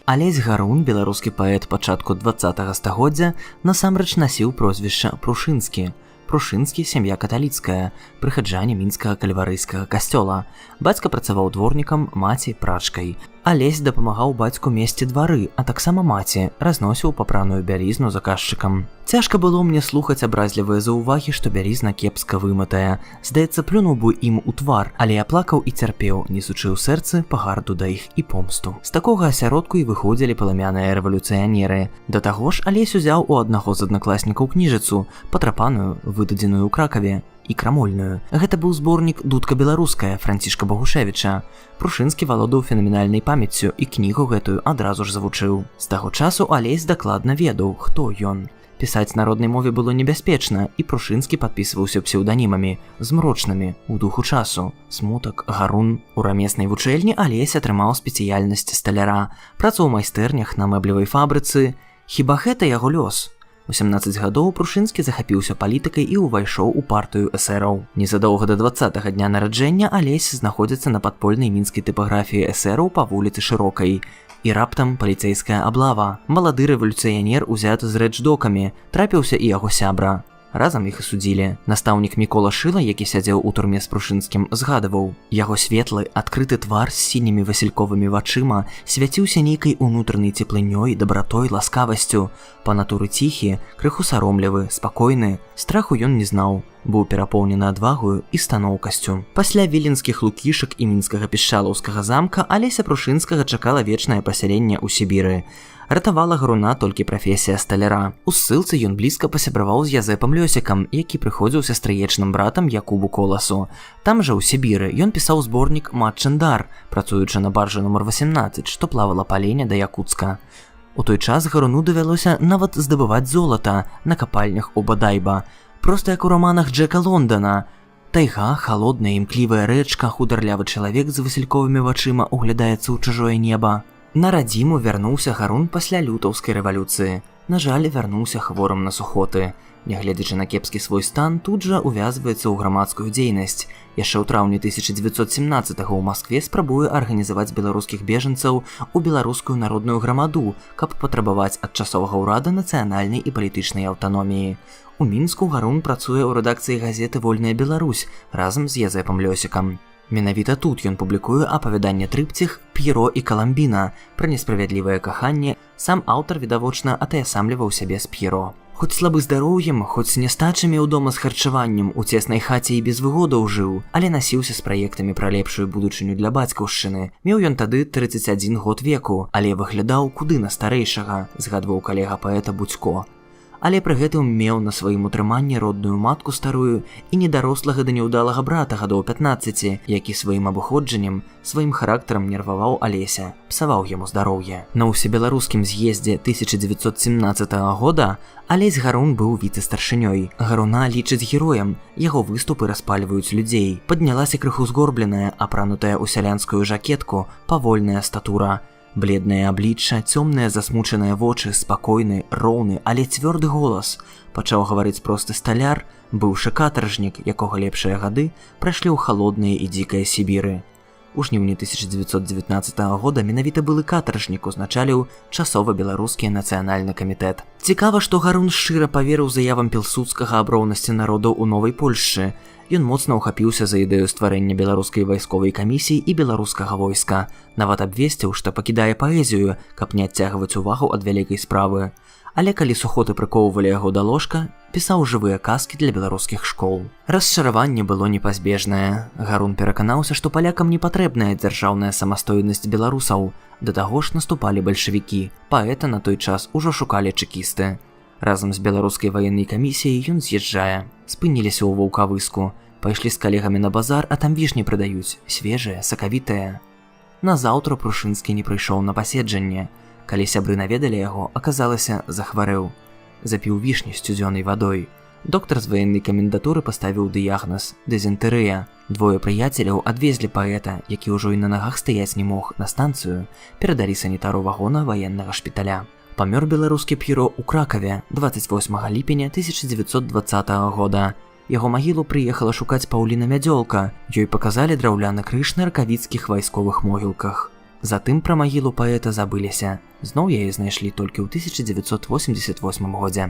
Алесь Гарун, беларускі паэт пачатку 20-го стагоддзя, насамрэч насіў прозвішча Прушынскі. Прушынскі – сям'я каталіцкая, прыхаджане мінскага кальварыйскага касцёла. Бацька працаваў дворнікам, маці – прачкай. Алесь дапамагаў бацьку месці двары, а таксама маці разносіў папраную бялізну заказчыкам. Цяжка было мне слухаць абразлівыя заўвагі, што бялізна кепска вымытая. Здаецца, плюнуў бы ім у твар, але я плакаў і цярпеў, несучы ў сэрцы пагарду да іх і помсту. З такога асяродку і выходзілі паламяныя рэвалюцыянеры. Да таго ж Алесь узяў у аднаго з аднакласнікаў кніжыцу, патрапаную, выдадзеную ў Кракаве, і крамольную. Гэта быў зборнік «Дудка беларуская» Францішка Багушевіча. Прушынскі валодаў фенаменальнай памяццю і кнігу гэтую адразу ж завучыў. З таго часу Алесь дакладна ведаў, хто ён. Пісаць на роднай мове было небяспечна, і Прушынскі падпісваўся псеўданімамі, змрочнымі, у духу часу. Смутак, Гарун. У рамеснай вучэльні Алесь атрымаў спецыяльнасць сталяра, працу ў майстэрнях на мэблевай фабрыцы. Хіба гэта яго лёс? У 17 гадоў Прушынскі захапіўся палітыкай і ўвайшоў у партыю эсэраў. Незадоўга да 20-го дня нараджэння Алесь знаходзіцца на падпольнай мінскай тыпаграфіі эсэраў па вуліцы Шырокай. І раптам паліцэйская аблава. Малады рэвалюцыянер узяты з рэчдокамі, трапіўся і яго сябра. Разам іх і судзілі. Настаўнік Мікола Шыла, які сядзеў у турме з Прушынскім, згадываў: яго светлы, адкрыты твар з сінімі васільковымі вачыма свяціўся нейкай унутранай цеплынёй, дабратой, ласкавасцю. Па натуры ціхі, крыху саромлівы, спакойны. Страху ён не знаў. Быў перапоўнены адвагою і станоўкасцю. Пасля віленскіх лукішак і мінскага пішчалаўскага замка Алеся Прушынскага чакала вечнае пасяленне ў Сібіры. Ратавала Гаруна толькі прафесія сталяра. У ссылцы ён блізка пасябраваў з Язэпам Лёсікам, які прыходзіўся стрыечным братам Якубу Коласу. Там жа ў Сібіры ён пісаў зборнік «Матчандар», працуючы на баржы нумар 18, што плавала па Лене да Якуцка. У той час Гаруну давялося нават здабываць золата на капальнях у Бадайба. Проста як у романах Джека Лондана. Тайга, халодная імклівая рэчка, хударлявы чалавек з васільковымі вачыма углядаецца ў чужое неба. На радзіму вярнуўся Гарун пасля лютаўскай рэвалюцыі. На жаль, вярнуўся хворым на сухоты. Нягледзячы на кепскі свой стан, тут жа увязваецца ў грамадскую дзейнасць. Яшчэ ў траўні 1917-го ў Маскве спрабуе арганізаваць беларускіх бежанцаў у беларускую народную грамаду, каб патрабаваць ад часовага ўрада нацыянальнай і палітычнай аўтаноміі. У Мінску Гарун працуе ў рэдакцыі газеты «Вольная Беларусь» разам з Язэпам Лёсікам. Менавіта тут ён публікуе апавяданне трыпціх «П'еро і Каламбіна» пра несправядлівае каханне. Сам аўтар відавочна атаясамліваў сябе з П'еро. Хоць слабы здароўем, хоць з нястачамі ў дома з харчаваннем, у цеснай хаце і без выгодаў жыў, але насіўся з праектамі пра лепшую будучыню для бацькаўшчыны. Меў ён тады 31 год веку, але выглядаў куды на старэйшага, згадваў калега паэта Будзько. Але пры гэтым меў на сваім утрыманні родную матку старую і недарослага да няўдалага брата гадоў 15, які сваім абыходжаннем, сваім характарам нерваваў Алеся, псаваў яму здароўе. На ўсебеларускім з'ездзе 1917 года Алесь Гарун быў віцэ-старшынёй. Гаруна лічыць героем, яго выступы распальваюць людзей. Паднялася крыху згорбленая, апранутая ў сялянскую жакетку, павольная статура. Бледнае аблічча, цёмныя засмучаныя вочы, спакойны, роўны, але цвёрды голас. Пачаў гаварыць просты сталяр, быўшы катаржнік, якога лепшыя гады прайшлі ў халодныя і дзікыя Сібіры. У жніўні 1919 года менавіта былы катаржнік узначаліў часова беларускі нацыянальны камітэт. Цікава, што Гарун шчыра паверыў заявам Пілсудскага аб роўнасці народаў у новай Польшчы. Ён моцна ўхапіўся за ідэю стварэння беларускай вайсковай камісіі і беларускага войска. Нават абвесціў, што пакідае паэзію, каб не адцягваць увагу ад вялікай справы. Але калі сухоты прыкоўвалі яго да ложка, пісаў жывыя казкі для беларускіх школ. Расчараванне было непазбежнае. Гарун пераканаўся, што палякам не патрэбная дзяржаўная самастойнасць беларусаў. Да таго ж наступалі бальшавікі. Паэта на той час ужо шукалі чэкісты. Разам з беларускай ваеннай камісіяй ён з'язджае. Спыніліся ў Ваўкавыску. Пайшлі з калегамі на базар, а там вішні прадаюць, свежыя, сакавітыя. Назаўтра Прушынскі не прыйшоў на паседжанне. Калі сябры наведалі яго, аказалася, захварэў. Запіў вішні сцюдзёнай вадой. Доктар з ваеннай камендатуры паставіў дыягназ – дызентэрыя. Двое прыяцеляў адвезлі паэта, які ўжо і на нагах стаяць не мог, на станцыю, перадалі санітару вагона ваеннага шпіталя. Памёр беларускі П'еро ў Кракаве 28 ліпеня 1920 года. Яго магілу прыехала шукаць Паўліна Мядзёлка. Ёй паказалі драўляны крыж на ракавіцкіх вайсковых могілках. Затым пра магілу паэта забыліся. Зноў яе знайшлі толькі ў 1988 годзе.